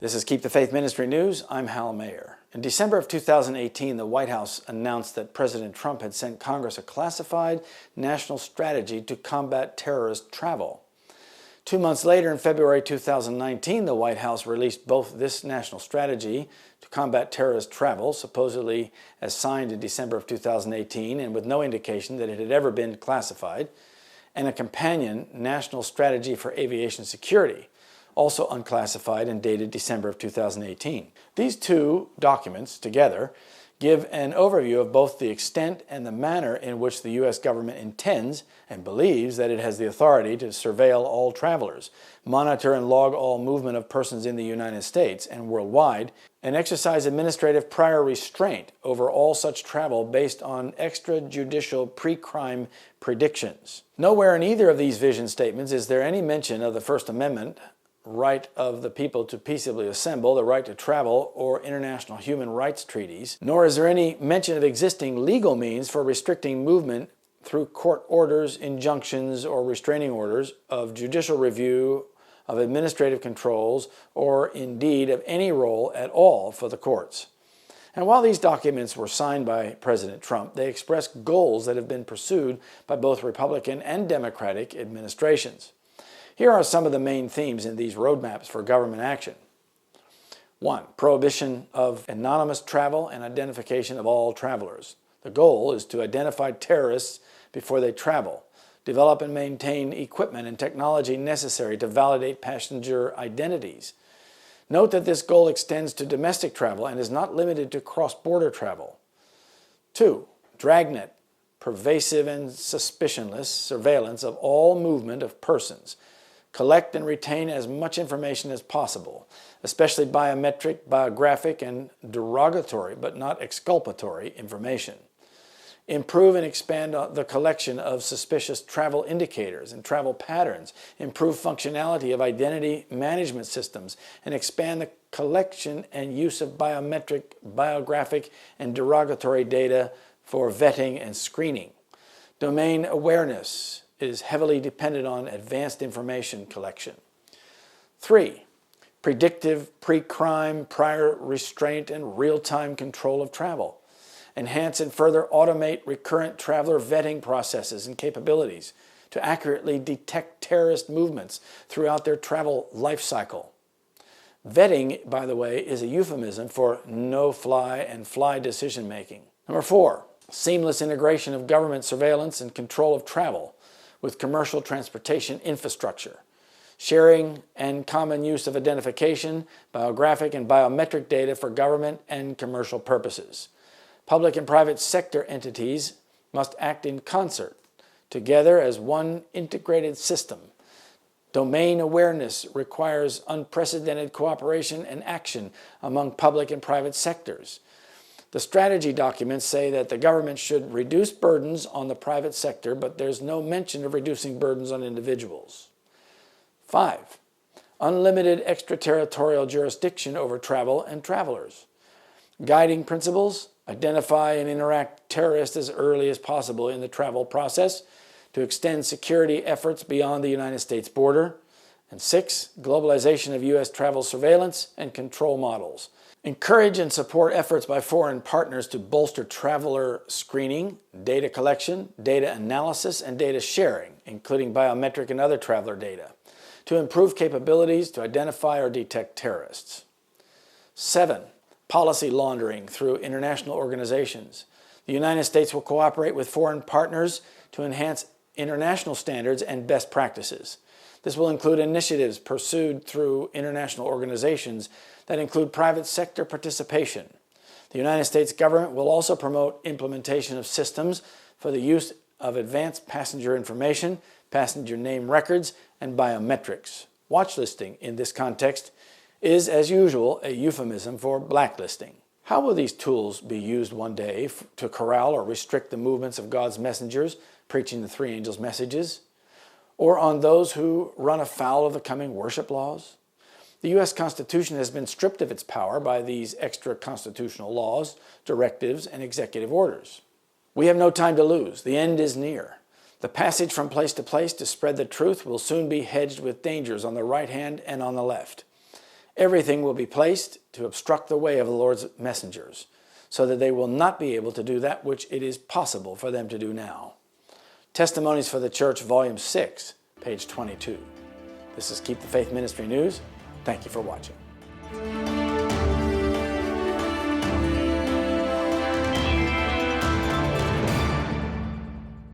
This is Keep the Faith Ministry News. I'm Hal Mayer. In December of 2018, the White House announced that President Trump had sent Congress a classified national strategy to combat terrorist travel. 2 months later, in February 2019, the White House released both this national strategy to combat terrorist travel, supposedly as signed in December of 2018 and with no indication that it had ever been classified, and a companion national strategy for aviation security, also unclassified and dated December of 2018. These two documents together give an overview of both the extent and the manner in which the U.S. government intends and believes that it has the authority to surveil all travelers, monitor and log all movement of persons in the United States and worldwide, and exercise administrative prior restraint over all such travel based on extrajudicial pre-crime predictions. Nowhere in either of these vision statements is there any mention of the First Amendment, right of the people to peaceably assemble, the right to travel, or international human rights treaties, nor is there any mention of existing legal means for restricting movement through court orders, injunctions, or restraining orders, of judicial review, of administrative controls, or indeed of any role at all for the courts. And while these documents were signed by President Trump, they express goals that have been pursued by both Republican and Democratic administrations. Here are some of the main themes in these roadmaps for government action. 1. Prohibition of anonymous travel and identification of all travelers. The goal is to identify terrorists before they travel, develop and maintain equipment and technology necessary to validate passenger identities. Note that this goal extends to domestic travel and is not limited to cross-border travel. 2. Dragnet, pervasive and suspicionless surveillance of all movement of persons. Collect and retain as much information as possible, especially biometric, biographic, and derogatory, but not exculpatory information. Improve and expand the collection of suspicious travel indicators and travel patterns. Improve functionality of identity management systems and expand the collection and use of biometric, biographic, and derogatory data for vetting and screening. Domain awareness is heavily dependent on advanced information collection. 3. Predictive, pre-crime, prior restraint, and real-time control of travel. Enhance and further automate recurrent traveler vetting processes and capabilities to accurately detect terrorist movements throughout their travel life cycle. Vetting, by the way, is a euphemism for no-fly and fly decision-making. 4. Seamless integration of government surveillance and control of travel with commercial transportation infrastructure, sharing and common use of identification, biographic and biometric data for government and commercial purposes. Public and private sector entities must act in concert, together as one integrated system. Domain awareness requires unprecedented cooperation and action among public and private sectors. The strategy documents say that the government should reduce burdens on the private sector, but there's no mention of reducing burdens on individuals. 5. Unlimited extraterritorial jurisdiction over travel and travelers. Guiding principles: identify and interact terrorists as early as possible in the travel process to extend security efforts beyond the United States border. And 6. Globalization of U.S. travel surveillance and control models. Encourage and support efforts by foreign partners to bolster traveler screening, data collection, data analysis, and data sharing, including biometric and other traveler data, to improve capabilities to identify or detect terrorists. 7. Policy laundering through international organizations. The United States will cooperate with foreign partners to enhance international standards and best practices. This will include initiatives pursued through international organizations that include private sector participation. The United States government will also promote implementation of systems for the use of advanced passenger information, passenger name records, and biometrics. Watchlisting in this context is, as usual, a euphemism for blacklisting. How will these tools be used one day to corral or restrict the movements of God's messengers preaching the three angels' messages, or on those who run afoul of the coming worship laws? The U.S. Constitution has been stripped of its power by these extra-constitutional laws, directives, and executive orders. We have no time to lose. The end is near. The passage from place to place to spread the truth will soon be hedged with dangers on the right hand and on the left. Everything will be placed to obstruct the way of the Lord's messengers, so that they will not be able to do that which it is possible for them to do now. Testimonies for the Church, Volume 6, page 22. This is Keep the Faith Ministry News. Thank you for watching.